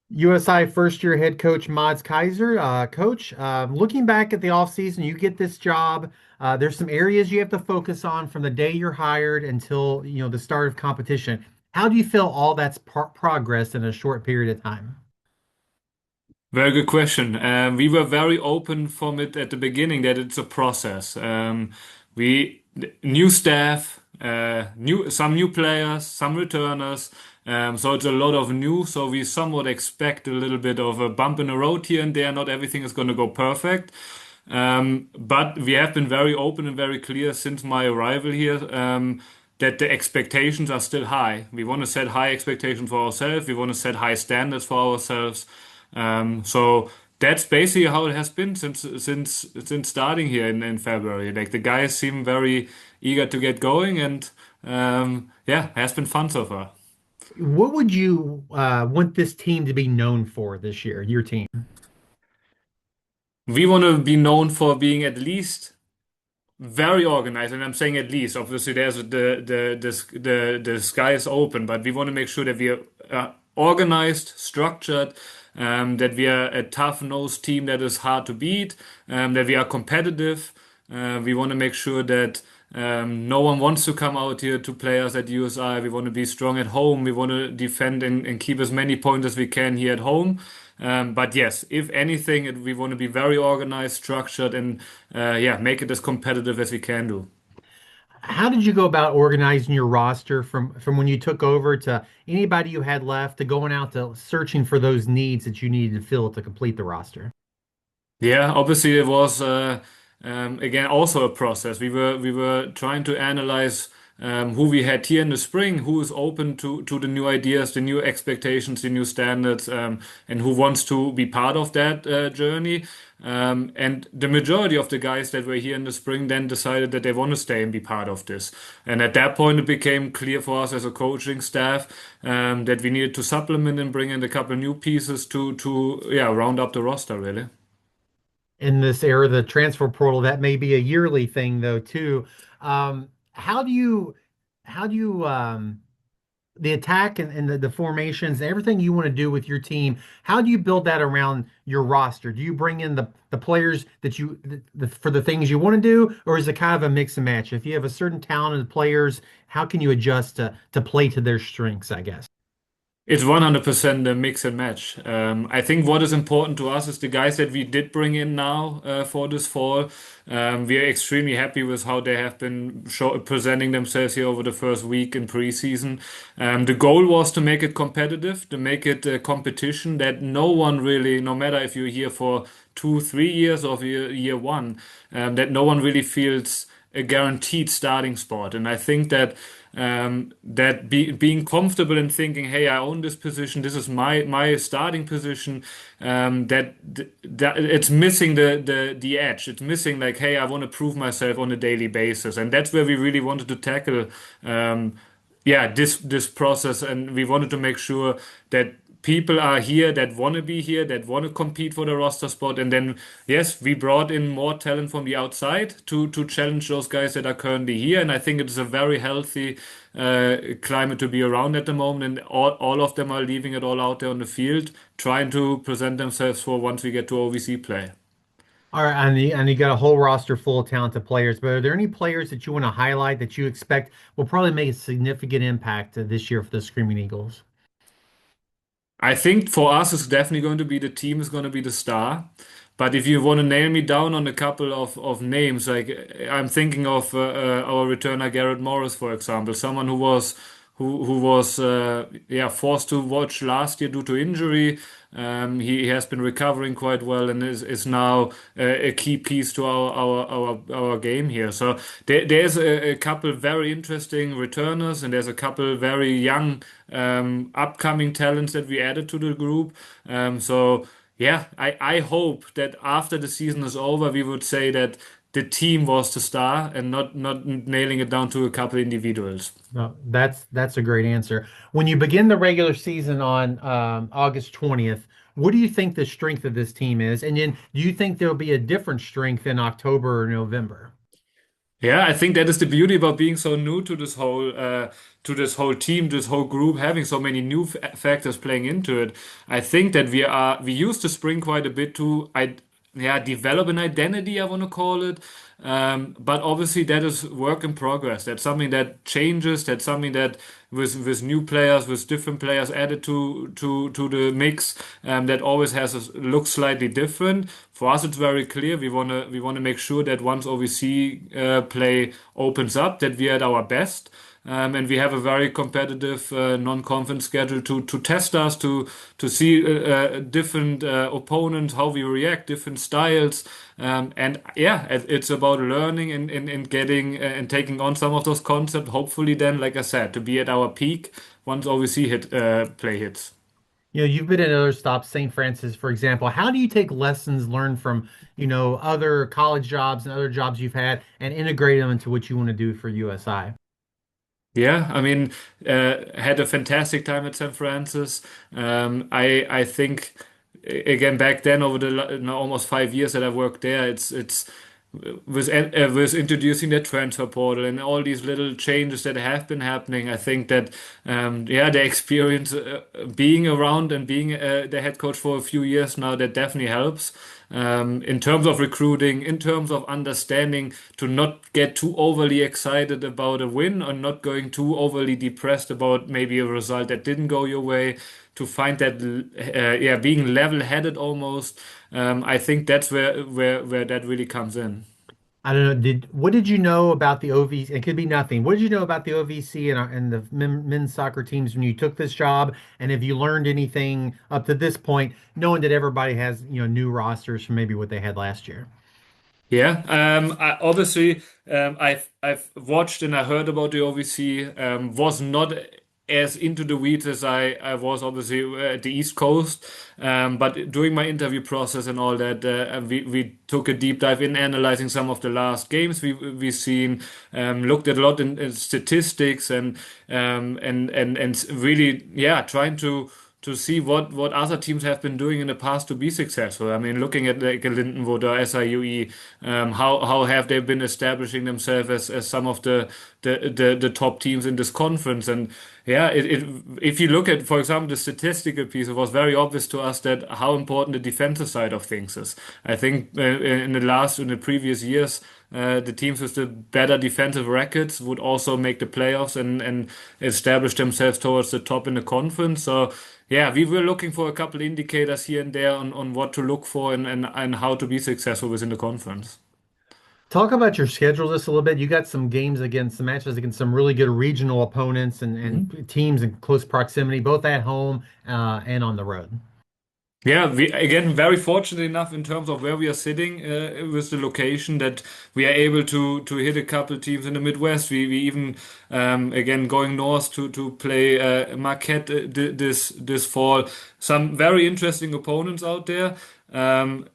USI first year head coach Mods Kaiser. Coach, looking back at the offseason, you get this job. There's some areas you have to focus on from the day you're hired until the start of competition. How do you feel all that's progress in a short period of time? Very good question. We were very open from it at the beginning that it's a process. We New staff, new players, some returners. So it's a lot of new. So we somewhat expect a little bit of a bump in the road here and there. Not everything is going to go perfect. But we have been very open and very clear since my arrival here. That the expectations are still high. We want to set high expectations for ourselves. We want to set high standards for ourselves. So that's basically how it has been since starting here in February. Like the guys seem very eager to get going, and yeah, it has been fun so far. What would you want this team to be known for this year, your team? We want to be known for being at least very organized, and I'm saying at least. Obviously, there's the sky is open, but we want to make sure that we are organized, structured, that we are a tough-nosed team that is hard to beat, that we are competitive. We want to make sure that no one wants to come out here to play us at USI. We want to be strong at home. We want to defend and keep as many points as we can here at home. But yes, if anything, we want to be very organized, structured, and yeah, make it as competitive as we can do. How did you go about organizing your roster from when you took over to anybody you had left to going out to searching for those needs that you needed to fill to complete the roster? Yeah, obviously it was again also a process. We were trying to analyze who we had here in the spring, who is open to the new ideas, the new expectations, the new standards, and who wants to be part of that journey. And the majority of the guys that were here in the spring then decided that they want to stay and be part of this. And at that point, it became clear for us as a coaching staff that we needed to supplement and bring in a couple new pieces to yeah round up the roster really. In this era, the transfer portal, that may be a yearly thing though too. How do you the attack and the formations, everything you want to do with your team, how do you build that around your roster? Do you bring in the players that for the things you want to do, or is it kind of a mix and match? If you have a certain talented players, how can you adjust to play to their strengths, I guess? It's 100% a mix and match. I think what is important to us is the guys that we did bring in now for this fall. We are extremely happy with how they have been presenting themselves here over the first week in preseason. The goal was to make it competitive, to make it a competition that no one really, no matter if you're here for 2, 3 years or if you're year one, that no one really feels a guaranteed starting spot. And I think that being comfortable and thinking, hey, I own this position, this is my starting position, that it's missing the edge. It's missing like, hey, I want to prove myself on a daily basis, and that's where we really wanted to tackle. Yeah, this process, and we wanted to make sure that people are here that want to be here, that want to compete for the roster spot. And then, yes, we brought in more talent from the outside to challenge those guys that are currently here. And I think it is a very healthy climate to be around at the moment. And all of them are leaving it all out there on the field, trying to present themselves for once we get to OVC play. All right, and you got a whole roster full of talented players, but are there any players that you want to highlight that you expect will probably make a significant impact this year for the Screaming Eagles? I think for us, it's definitely going to be the team is going to be the star. But if you want to nail me down on a couple of names, like I'm thinking of our returner Garrett Morris, for example, someone who was yeah forced to watch last year due to injury. He has been recovering quite well and is now a key piece to our game here. So there's a couple very interesting returners, and there's a couple very young upcoming talents that we added to the group. So yeah, I hope that after the season is over, we would say that the team was the star and not nailing it down to a couple individuals. No, that's a great answer. When you begin the regular season on August 20th, what do you think the strength of this team is? And then do you think there'll be a different strength in October or November? Yeah, I think that is the beauty about being so new to this whole team, this whole group, having so many new factors playing into it. I think that we use the spring quite a bit to yeah, develop an identity, I want to call it. But obviously that is work in progress. That's something that changes. That's something that with new players, with different players added to the mix, that always has a look slightly different. For us, it's very clear. We wanna make sure that once OVC play opens up, that we are at our best. And we have a very competitive non-conference schedule to test us, to see different opponents, how we react, different styles. And yeah, it's about learning and getting and taking on some of those concepts. Hopefully, then, like I said, to be at our peak once OVC play hits. You've been at other stops, St. Francis, for example. How do you take lessons learned from, other college jobs and other jobs you've had and integrate them into what you want to do for USI? Yeah, I mean, had a fantastic time at San Francis. I think again back then over the now almost 5 years that I worked there, it's with introducing the transfer portal and all these little changes that have been happening. I think that yeah, the experience being around and being the head coach for a few years now, that definitely helps. In terms of recruiting, in terms of understanding to not get too overly excited about a win or not going too overly depressed about maybe a result that didn't go your way, to find that yeah, being level-headed almost. I think that's where that really comes in. I don't know. What did you know about the OVC? It could be nothing. What did you know about the OVC and the men's soccer teams when you took this job? And have you learned anything up to this point, knowing that everybody has, new rosters from maybe what they had last year? Yeah, obviously, I've watched and I heard about the OVC. Was not as into the weeds as I was obviously at the East Coast. But during my interview process and all that, we took a deep dive in analyzing some of the last games we seen. Looked at a lot in statistics and really, yeah, trying to see what other teams have been doing in the past to be successful. I mean, looking at like a Lindenwood or SIUE, how have they been establishing themselves as some of the top teams in this conference? And yeah, if you look at, for example, the statistical piece, it was very obvious to us that how important the defensive side of things is. I think in the previous years. The teams with the better defensive records would also make the playoffs and establish themselves towards the top in the conference. So, yeah, we were looking for a couple indicators here and there on what to look for and how to be successful within the conference. Talk about your schedule just a little bit. You got some games against some matches against some really good regional opponents and teams in close proximity, both at home and on the road. Yeah, we again very fortunate enough in terms of where we are sitting with the location that we are able to hit a couple teams in the Midwest. We even again going north to play Marquette this fall. Some very interesting opponents out there. Um,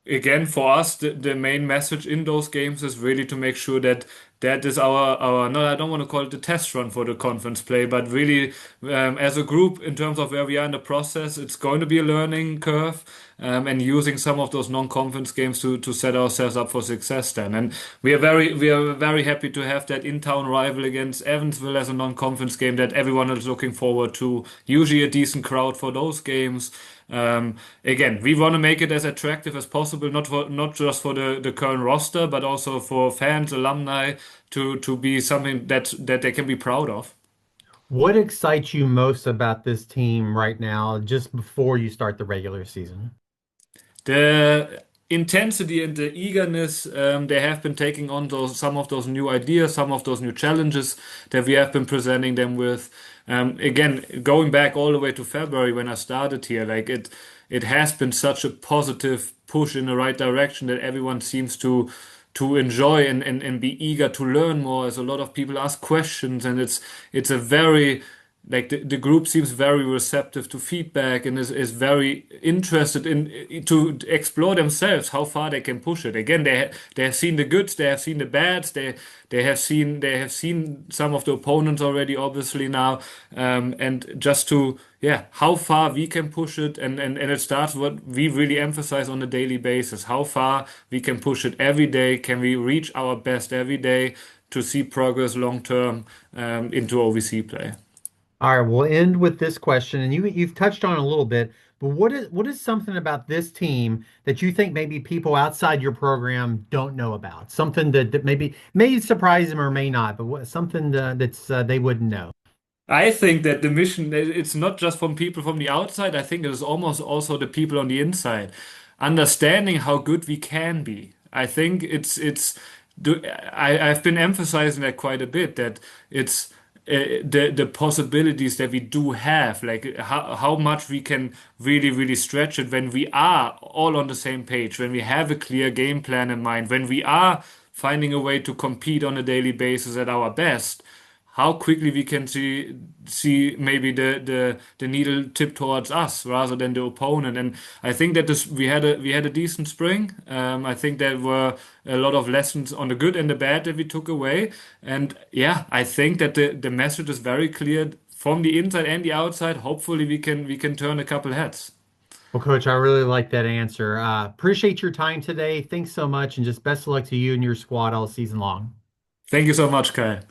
Again, for us, the main message in those games is really to make sure that that is our no, I don't want to call it the test run for the conference play, but really as a group in terms of where we are in the process, it's going to be a learning curve, and using some of those non-conference games to set ourselves up for success then. And we are very happy to have that in-town rival against Evansville as a non-conference game that everyone is looking forward to. Usually a decent crowd for those games. Again, we want to make it as attractive as possible, not just for the current roster, but also for fans, alumni, to be something that they can be proud of. What excites you most about this team right now, just before you start the regular season? The intensity and the eagerness they have been taking on some of those new ideas, some of those new challenges that we have been presenting them with. Again, going back all the way to February when I started here, like it has been such a positive push in the right direction that everyone seems to enjoy and be eager to learn more as a lot of people ask questions and it's a very like the group seems very receptive to feedback and is very interested in to explore themselves how far they can push it. Again, they have seen the goods, they have seen the bads, they have seen some of the opponents already, obviously now, and just to yeah, how far we can push it, and it starts what we really emphasize on a daily basis: how far we can push it every day. Can we reach our best every day to see progress long term into OVC play? All right, we'll end with this question, and you've touched on it a little bit, but what is something about this team that you think maybe people outside your program don't know about? Something that maybe may surprise them or may not, but something that's they wouldn't know. I think that the mission, it's not just from people from the outside. I think it is almost also the people on the inside, understanding how good we can be. I think I've been emphasizing that quite a bit, that it's the possibilities that we do have, like how much we can really stretch it when we are all on the same page, when we have a clear game plan in mind, when we are finding a way to compete on a daily basis at our best, how quickly we can see maybe the needle tip towards us rather than the opponent. And I think that this we had a decent spring. I think there were a lot of lessons on the good and the bad that we took away. And yeah, I think that the message is very clear from the inside and the outside. Hopefully we can turn a couple heads. Well, Coach, I really like that answer. Appreciate your time today. Thanks so much, and just best of luck to you and your squad all season long. Thank you so much, Kyle.